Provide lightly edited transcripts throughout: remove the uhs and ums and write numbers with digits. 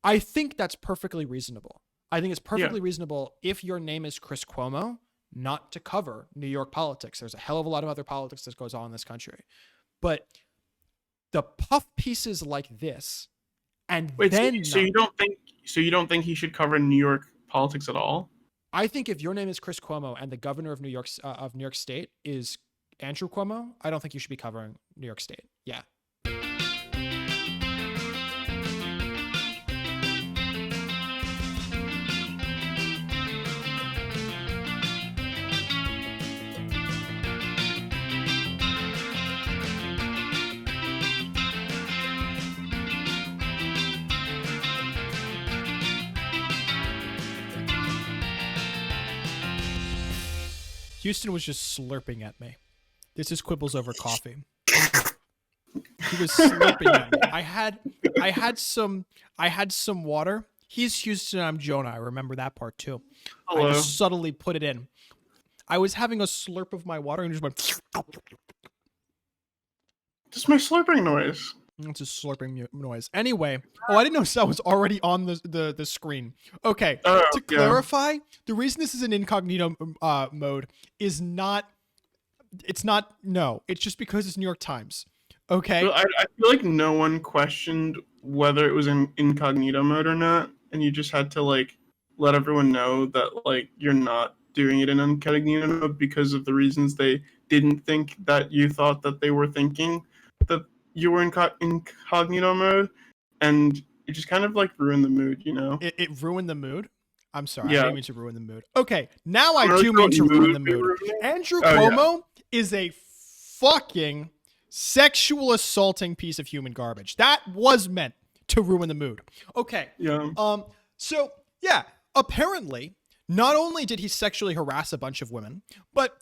I think that's perfectly reasonable. I think it's Yeah. perfectly reasonable if your name is Chris Cuomo not to cover New York politics. There's a hell of a lot of other politics that goes on in this country. But the puff pieces like this, and Wait, so, then so you not, don't think he should cover New York politics at all? I think if your name is Chris Cuomo and the governor of New York State is Andrew Cuomo, I don't think you should be covering New York State. Yeah. Houston was just slurping at me. This is quibbles over coffee. He was slurping at me. I had some water. He's Houston, I'm Jonah. I remember that part too. Hello. I just subtly put it in. I was having a slurp of my water and just went. Just my slurping noise. It's a slurping noise. Anyway, I didn't know that was already on the screen. Okay, to clarify, the reason this is an incognito mode is not. It's not. No, it's just because it's New York Times. Okay. Well, I feel like no one questioned whether it was in incognito mode or not, and you just had to like let everyone know that like you're not doing it in incognito mode because of the reasons they didn't think that you thought that they were thinking that you were in incognito mode, and it just kind of like ruined the mood, you know? It ruined the mood. I'm sorry. Yeah. I didn't mean to ruin the mood. Okay, now I do mean to ruin the mood. Andrew Cuomo is a fucking sexual assaulting piece of human garbage. That was meant to ruin the mood. Okay. Yeah. So yeah, apparently, not only did he sexually harass a bunch of women, but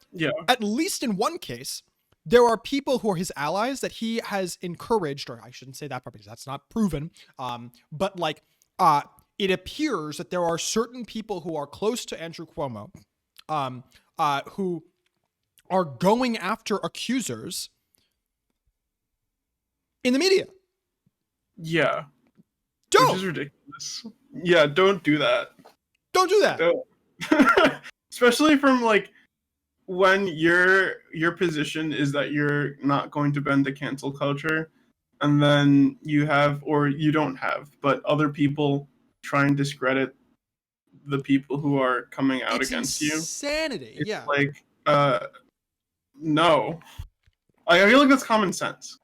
at least in one case, there are people who are his allies that he has encouraged, or I shouldn't say that part because that's not proven. But like, it appears that there are certain people who are close to Andrew Cuomo, who are going after accusers in the media. Yeah. Don't. Which is ridiculous. Yeah, don't do that. Don't do that. Don't. Especially from like when your position is that you're not going to bend to cancel culture, and then you have, or you don't have, but other people try and discredit the people who are coming out against you. Insanity. It's yeah. like, no. I feel like that's common sense.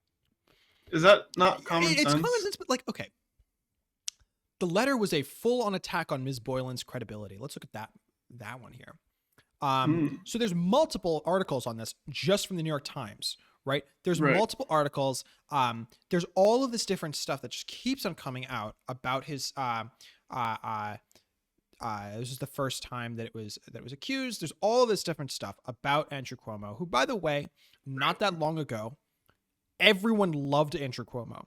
Is that not common sense? It's common sense, but like, okay. The letter was a full-on attack on Ms. Boylan's credibility. Let's look at that one here. So there's multiple articles on this just from the New York Times, right? There's multiple articles. There's all of this different stuff that just keeps on coming out about his. This is the first time that it was accused. There's all of this different stuff about Andrew Cuomo, who, by the way, not that long ago, everyone loved Andrew Cuomo,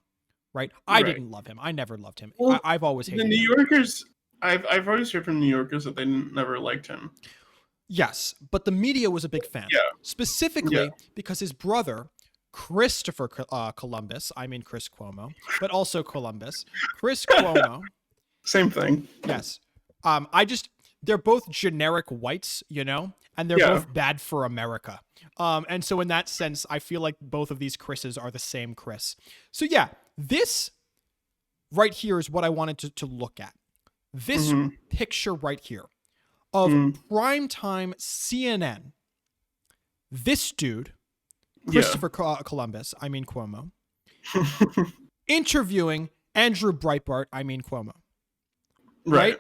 right? I didn't love him. I never loved him. Well, I've always hated him. The New Yorkers. I've always heard from New Yorkers that they never liked him. Yes, but the media was a big fan. Yeah. Specifically because his brother, Christopher Columbus, I mean Chris Cuomo, but also Columbus, Chris Cuomo. Same thing. Yes. They're both generic whites, you know, and they're both bad for America. And so in that sense, I feel like both of these Chris's are the same Chris. So yeah, this right here is what I wanted to look at. This picture right here of primetime CNN. This dude, Christopher Columbus, I mean Cuomo, interviewing Andrew Breitbart, I mean Cuomo. Right?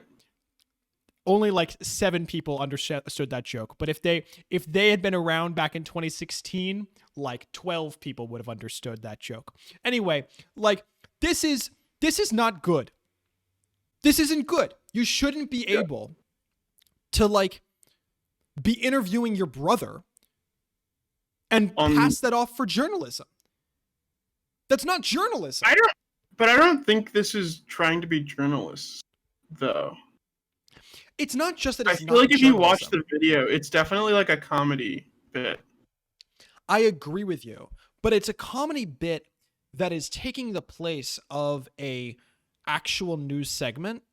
Only like 7 people understood that joke. But if they had been around back in 2016, like 12 people would have understood that joke. Anyway, like this is not good. This isn't good. You shouldn't be able to like be interviewing your brother and pass that off for journalism. That's not journalism. I don't think this is trying to be journalists, though. It's not just that it's not I feel like if you watch journalism. the video, it's definitely like a comedy bit. I agree with you, but it's a comedy bit that is taking the place of a actual news segment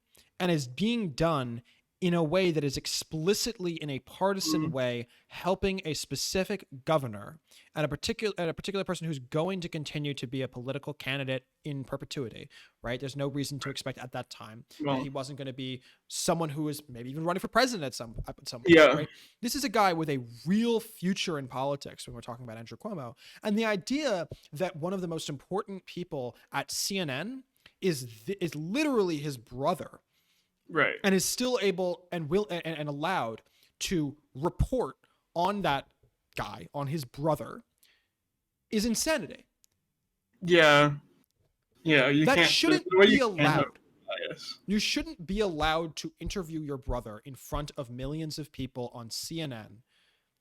and is being done in a way that is explicitly in a partisan way helping a specific governor and a particular person who's going to continue to be a political candidate in perpetuity, right? There's no reason to expect at that time that he wasn't going to be someone who is maybe even running for president at some point, Yeah. right? This is a guy with a real future in politics when we're talking about Andrew Cuomo. And the idea that one of the most important people at CNN is literally his brother, Right. and is still able and will and allowed to report on that guy, on his brother, is insanity. Yeah. Yeah. You That can't. shouldn't There's no way be you can't have allowed. bias. You shouldn't be allowed to interview your brother in front of millions of people on CNN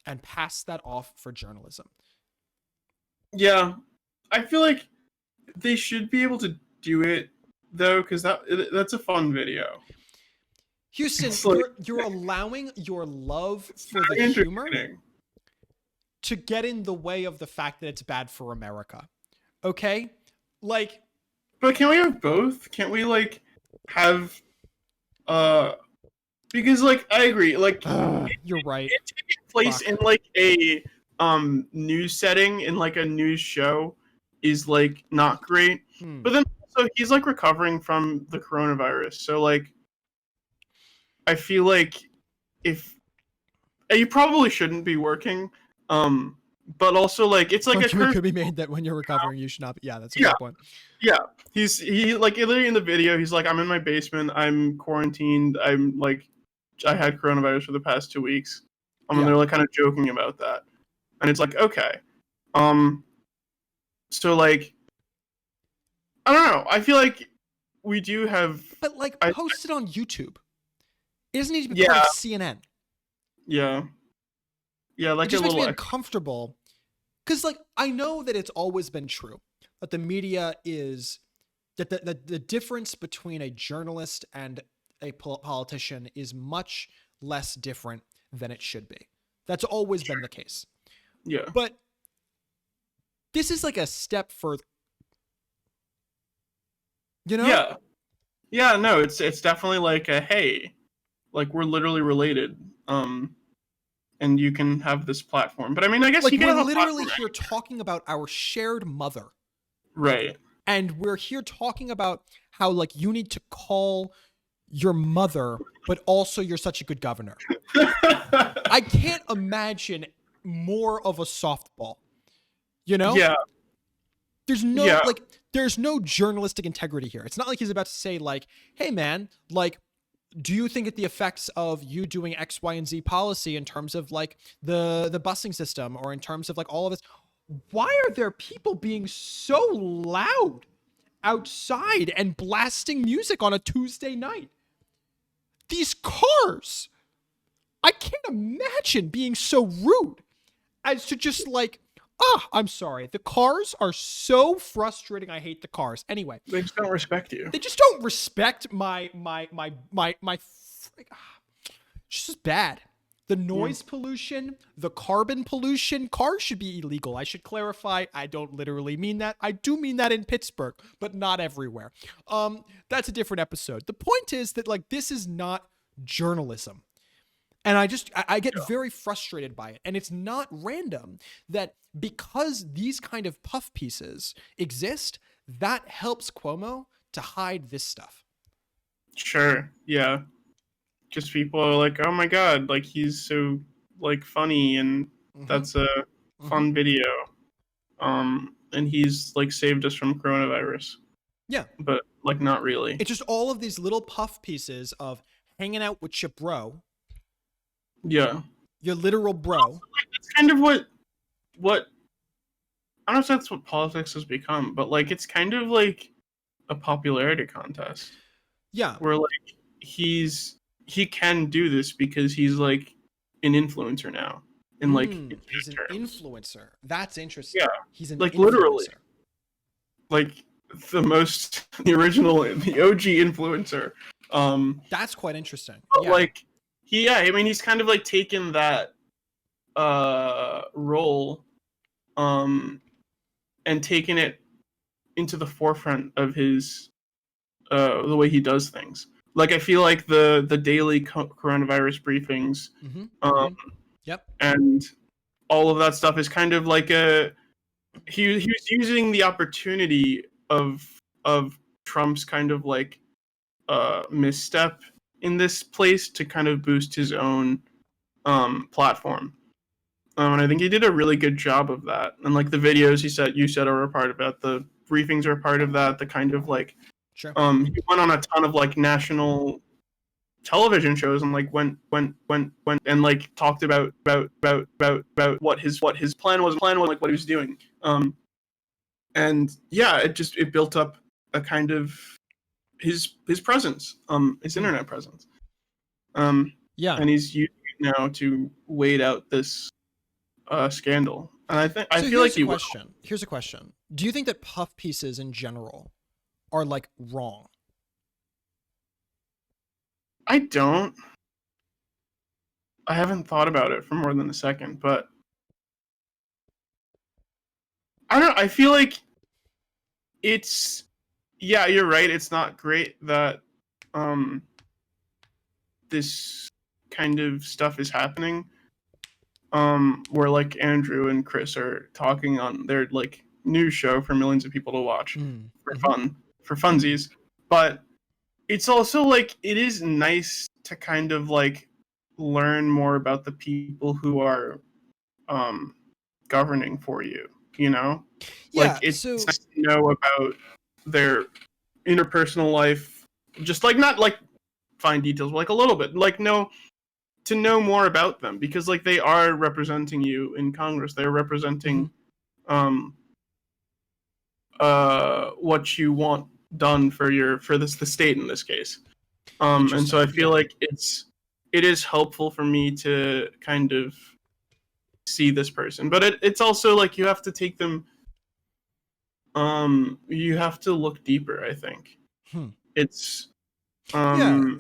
and pass that off for journalism. Yeah. I feel like they should be able to do it though, because that's a fun video. Houston, It's like, you're allowing your love it's for the very humor entertaining. to get in the way of the fact that it's bad for America. Okay? Like, But can we have both? Can't we like have because like I agree, like you're right. it taking place Fuck. in like a news setting in like a news show is like not great. But then also he's like recovering from the coronavirus. So like I feel like if you probably shouldn't be working, but also like it's like a Argument curse. could be made that when you're recovering, you should not. Yeah, that's a Yeah. good point. Yeah, he like literally in the video, he's like, I'm in my basement, I'm quarantined, I'm like, I had coronavirus for the past 2 weeks. And Yeah. they're like kind of joking about that, and it's like, okay, so like, I don't know, I feel like we do have, But like, I, post it on YouTube. It doesn't need to be yeah, part of CNN. yeah, like It just a makes me little, uncomfortable because, like, I know that it's always been true that the media is that the difference between a journalist and a politician is much less different than it should be. That's always been the case. yeah, But this is like a step further. You know? yeah, no, it's definitely like a hey, like we're literally related, and you can have this platform. But I mean, I guess Like, you can we're have a literally platform, here talking about our shared mother. right? And we're here talking about how, like, you need to call your mother, but also you're such a good governor. I can't imagine more of a softball. You know? Yeah, There's no yeah, there's no journalistic integrity here. It's not like he's about to say, like, hey man, like, do you think that the effects of you doing X, Y, and Z policy in terms of like the busing system or in terms of like all of this, why are there people being so loud outside and blasting music on a Tuesday night? These cars, I can't imagine being so rude as to just like, I'm sorry. The cars are so frustrating. I hate the cars. Anyway, they just don't respect you. they just don't respect my it's just bad. The noise pollution, the carbon pollution, cars should be illegal. I should clarify, I don't literally mean that. I do mean that in Pittsburgh, but not everywhere. That's a different episode. The point is that like this is not journalism. And I get very frustrated by it. And it's not random that because these kind of puff pieces exist, that helps Cuomo to hide this stuff. Sure, yeah. Just people are like, oh my god, like he's so like funny, and that's a fun video. And he's like saved us from coronavirus. Yeah. But like not really. It's just all of these little puff pieces of hanging out with your bro, Yeah. your literal bro. It's kind of what I don't know if that's what politics has become, but like it's kind of like a popularity contest. Yeah. Where like he can do this because he's like an influencer now. In like he's an terms. influencer. That's interesting. Yeah. He's an like influencer. Literally. Like the original, the OG influencer. That's quite interesting. But yeah. like I mean he's kind of like taken that role and taken it into the forefront of his the way he does things. Like I feel like the daily coronavirus briefings, Mm-hmm. um, Mm-hmm. Yep. and all of that stuff is kind of like he was using the opportunity of Trump's kind of like misstep in this place to kind of boost his own platform. And I think he did a really good job of that. And like the videos you said are a part of that. The briefings are a part of that. The kind of like Sure. he went on a ton of like national television shows and like went and like talked about what his plan was, like what he was doing. And yeah, it built up a kind of his presence, his internet presence. Yeah. And he's using it now to wait out this scandal. And I So feel like here's a he will. question. Here's a question. Do you think that puff pieces in general are like wrong? I don't. I haven't thought about it for more than a second, but I don't. I feel like it's. Yeah, you're right. It's not great that um this kind of stuff is happening. Where like Andrew and Chris are talking on their like news show for millions of people to watch for Mm-hmm. fun, for funsies. But it's also like it is nice to kind of like learn more about the people who are um governing for you, you know? Like Yeah. it's So nice to know about their interpersonal life, just like not like fine details, but like a little bit. Like know more about them because like they are representing you in Congress. They're mhm. representing um what you want done for the state in this case. And so Interesting. I feel Yeah. like it is helpful for me to kind of see this person, but it's also like you have to take them. You have to look deeper. I think Hmm. it's Yeah.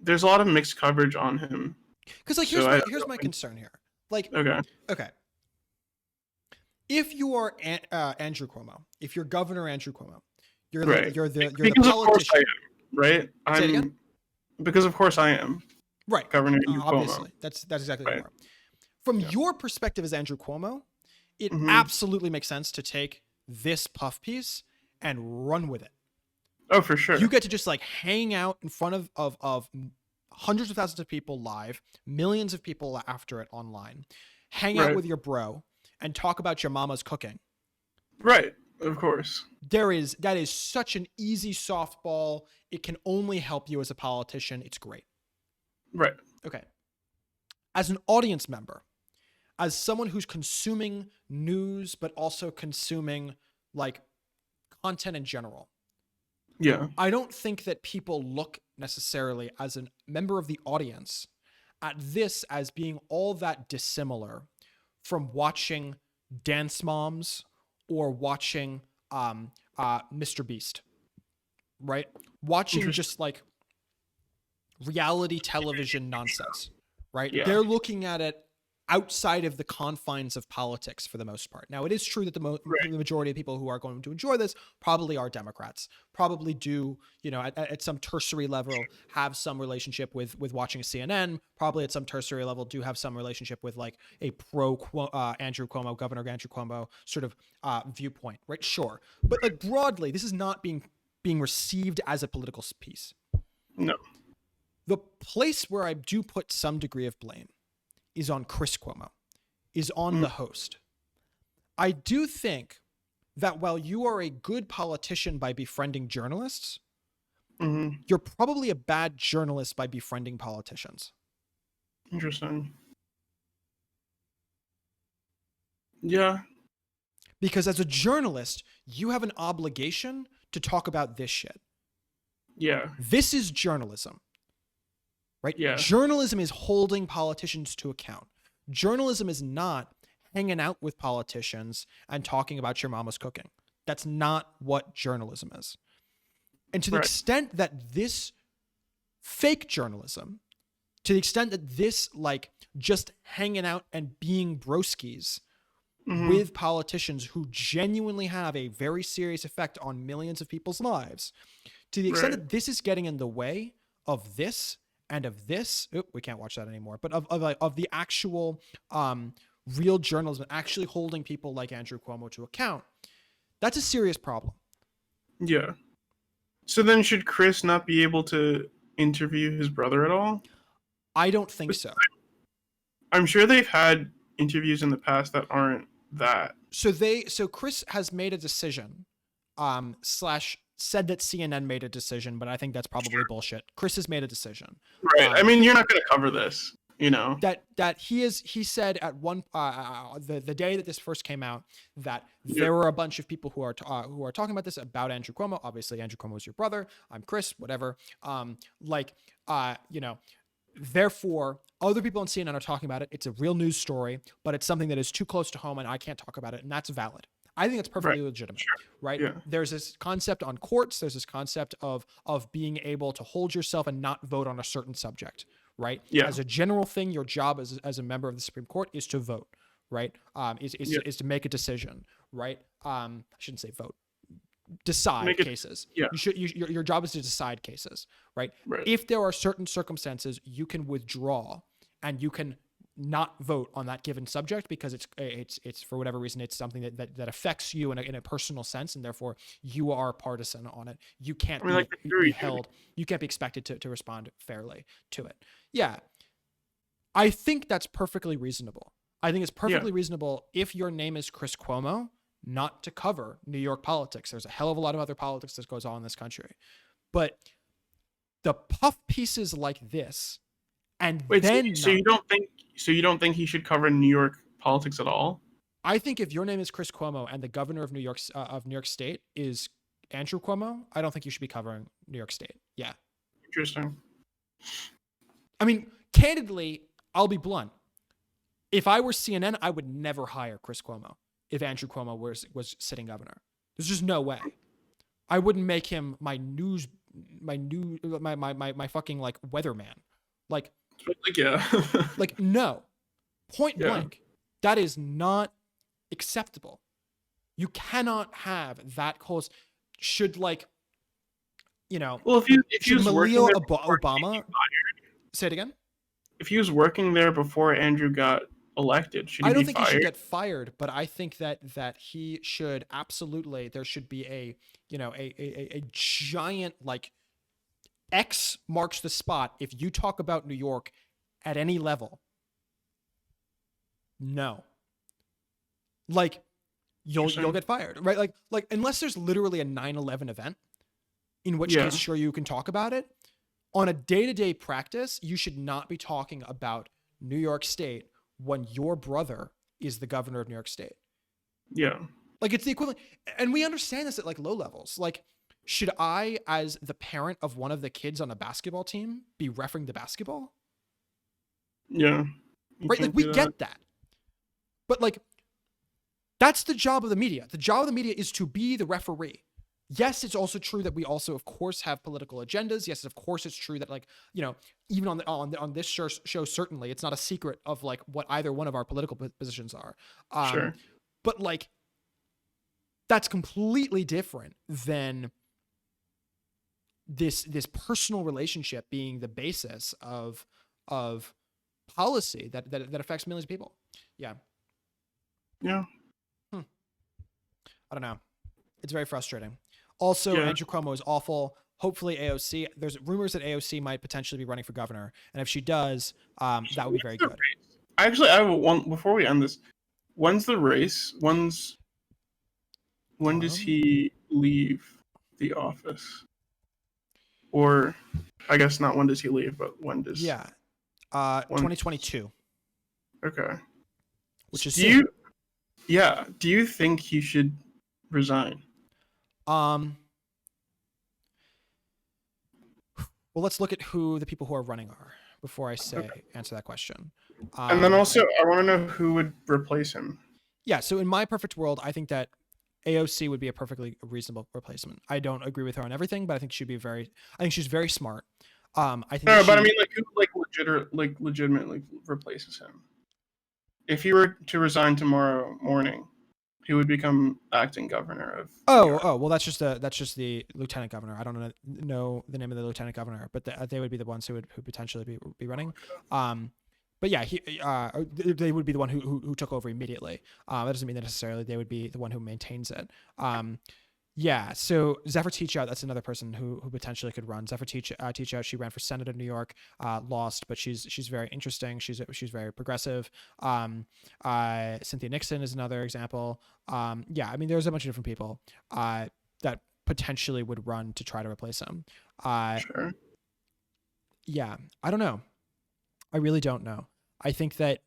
there's a lot of mixed coverage on him. Because like So I here's my concern here. Like, okay, okay, if you are Andrew Cuomo, if you're Governor Andrew Cuomo, right? you're the Because of course I politician. am, right? Say it again. Because of course I am Right. Governor Andrew Cuomo, Obviously, that's exactly who you right? are. From Yeah. your perspective as Andrew Cuomo, it Hmm. absolutely makes sense to take this puff piece and run with it. Oh, for You sure. get to just like hang out in front of hundreds of thousands of people live, millions of people after it online, hang out Right. with your bro and talk about your mama's cooking. Right. Of course. That is such an easy softball. It can only help you as a politician. It's great. Right. Okay. As an audience member, as someone who's consuming news but also consuming like content in general, Yeah. I don't think that people look necessarily as a member of the audience at this as being all that dissimilar from watching Dance Moms or watching Mr. Beast, right? Watching Interesting. just like reality television nonsense, right? Yeah. They're looking at it outside of the confines of politics for the most part. Now, it is true that Right. the majority of people who are going to enjoy this probably are Democrats, probably do, at some tertiary level have some relationship with watching CNN, probably at some tertiary level do have some relationship with like a pro Andrew Cuomo, Governor Andrew Cuomo sort of viewpoint, right? Sure. But like broadly, this is not being received as a political piece. No. The place where I do put some degree of blame is on Chris Cuomo, is on the host. I do think that while you are a good politician by befriending journalists, Mm-hmm. you're probably a bad journalist by befriending politicians. Interesting. Yeah. Because as a journalist, you have an obligation to talk about this shit. Yeah. This is journalism, right? Yeah. Journalism is holding politicians to account. Journalism is not hanging out with politicians and talking about your mama's cooking. That's not what journalism is. And to the Right. extent that this fake journalism, to the extent that this like just hanging out and being broskies Mm-hmm. with politicians who genuinely have a very serious effect on millions of people's lives, To the extent Right. that this is getting in the way of this and of this, we can't watch that anymore, but of the actual real journalism, actually holding people like Andrew Cuomo to account, that's a serious problem. Yeah. So then should Chris not be able to interview his brother at all? I don't think so. I'm sure they've had interviews in the past that aren't that. So Chris has made a decision, slash said that CNN made a decision, but I think that's probably bullshit. Chris has made a decision. Right. I mean, you're not going to cover this, you know. That he said at one the day that this first came out that Yeah. there were a bunch of people who are talking about this about Andrew Cuomo. Obviously, Andrew Cuomo is your brother. I'm Chris. Whatever. You know. Therefore, other people on CNN are talking about it. It's a real news story, but it's something that is too close to home, and I can't talk about it, and that's valid. I think it's perfectly legitimate, right? Yeah. There's this concept on courts. There's this concept of being able to hold yourself and not vote on a certain subject, right? Yeah. As a general thing, your job as a member of the Supreme Court is to vote, right? Is to make a decision, right? I shouldn't say vote. Decide cases. Yeah. Your job is to decide cases, right? If there are certain circumstances, you can withdraw and you can not vote on that given subject because it's for whatever reason it's something that affects you in a personal sense, and therefore you are partisan on it. You can't be held. You can't be expected to respond fairly to it. Yeah, I think that's perfectly reasonable. I think it's perfectly reasonable if your name is Chris Cuomo not to cover New York politics. There's a hell of a lot of other politics that goes on in this country. But the puff pieces like this, and so you don't think he should cover New York politics at all? I think if your name is Chris Cuomo and the governor of New York State is Andrew Cuomo, I don't think you should be covering New York State. Yeah. Interesting. I mean, candidly, I'll be blunt. If I were CNN, I would never hire Chris Cuomo if Andrew Cuomo was sitting governor. There's just no way. I wouldn't make him my fucking like weatherman. Like yeah. like no. Point blank. That is not acceptable. You cannot have that close. Should like, you know, well, if he was working there Obama say it again? If he was working there before Andrew got elected, should he I don't be think fired? he should get fired, but I think that he should absolutely. There should be a giant like X marks the spot if you talk about New York at any level. No. Like you'll get fired, right? Like unless there's literally a 9/11 event, in which case sure you can talk about it. On a day-to-day practice, you should not be talking about New York State when your brother is the governor of New York State. Yeah. Like it's the equivalent. And we understand this at like low levels. Like, should I, as the parent of one of the kids on a basketball team, be reffing the basketball? Yeah. Right? Like we get that. But like, that's the job of the media. The job of the media is to be the referee. Yes, it's also true that we also, of course, have political agendas. Yes, of course, it's true that, like, you know, even on this show, certainly, it's not a secret of like what either one of our political positions are. Sure. But like, that's completely different than this personal relationship being the basis of policy that affects millions of people. Yeah. Yeah. I don't know. It's very frustrating. Also, Andrew Cuomo is awful. Hopefully AOC, there's rumors that AOC might potentially be running for governor. And if she does, that would be very good. Actually, I have one, before we end this, when's the race? When does he leave the office? Or, I guess not when does he leave, but when does... 2022. Okay. Which is do you think he should resign? Well, let's look at who the people who are running are before I answer that question. And then also, I want to know who would replace him. Yeah, so in my perfect world, I think that AOC would be a perfectly reasonable replacement. I don't agree with her on everything, but I think she's very smart. I think. No, but I mean, like, who legitimately replaces him? If he were to resign tomorrow morning, He would become acting governor of New Oh, York. oh, well, that's just the lieutenant governor. I don't know the name of the lieutenant governor, but they would be the ones who potentially be running. But yeah, they would be the one who took over immediately. That doesn't mean that necessarily they would be the one who maintains it. Yeah, so Zephyr Teachout, that's another person who potentially could run. Zephyr Teachout, she ran for Senate in New York, lost, but she's very interesting. She's very progressive. Cynthia Nixon is another example. Yeah, I mean, there's a bunch of different people that potentially would run to try to replace him. Sure. Yeah, I don't know. I really don't know. I think that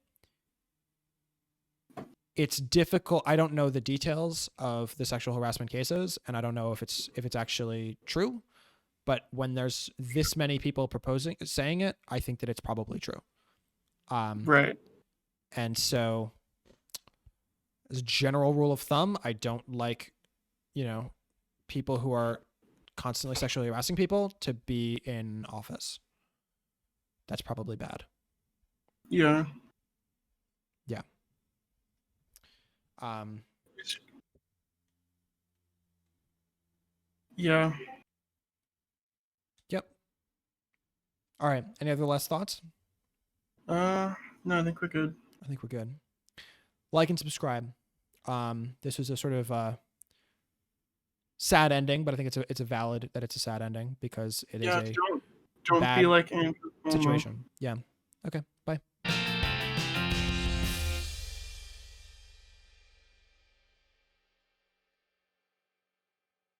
it's difficult. I don't know the details of the sexual harassment cases, and I don't know if it's actually true. But when there's this many people saying it, I think that it's probably true. Right. And so, as a general rule of thumb, I don't like, people who are constantly sexually harassing people to be in office. That's probably bad. Yeah. Yeah. Yeah. Yep. All right. Any other last thoughts? No, I think we're good. I think we're good. Like and subscribe. This was a sort of sad ending, but I think it's a valid that it's a sad ending because it is a don't bad be like Andrew Cuomo. situation. Yeah. Okay.